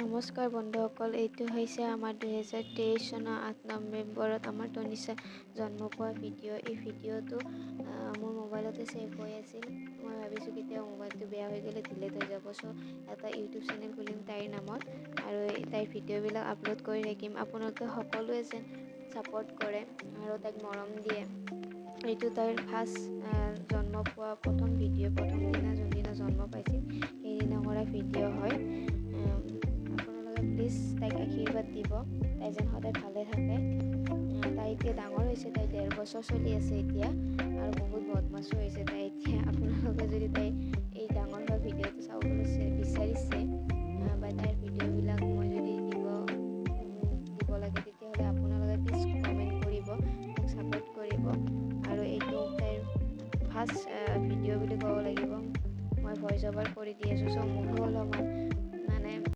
নমস্কাৰ বন্ধুসকল, এইটো হৈছে আমাৰ 2023 চনৰ 8 নৱেম্বৰত আমাৰ তনিষা জন্ম পোৱা ভিডিঅ'। এই ভিডিঅ'টো মোৰ মোবাইলতে ছেভ হৈ আছিল। মই ভাবিছোঁ কেতিয়া মোবাইলটো বেয়া হৈ গ'লে ডিলিট হৈ যাব, চ' এটা ইউটিউব চেনেল খুলিম তাইৰ নামত আৰু তাইৰ ভিডিঅ'বিলাক আপলোড কৰি থাকিম। আপোনালোকে সকলোৱে যেন ছাপোৰ্ট কৰে আৰু তাইক মৰম দিয়ে। এইটো তাইৰ ফাৰ্ষ্ট জন্ম পোৱা প্ৰথম ভিডিঅ', প্ৰথম দিনা যোনদিনা জন্ম পাইছিল সেইদিনা কৰা ভিডিঅ' হয়। আপোনালোকে প্লিজ তাইক আশীৰ্বাদ দিব, তাই যেন সদায় ভালে থাকে। তাই এতিয়া ডাঙৰ হৈছে, তাই 1.5 বছৰ চলি আছে এতিয়া আৰু বহুত বদমাছো হৈছে তাই এতিয়া। আপোনালোকে যদি তাই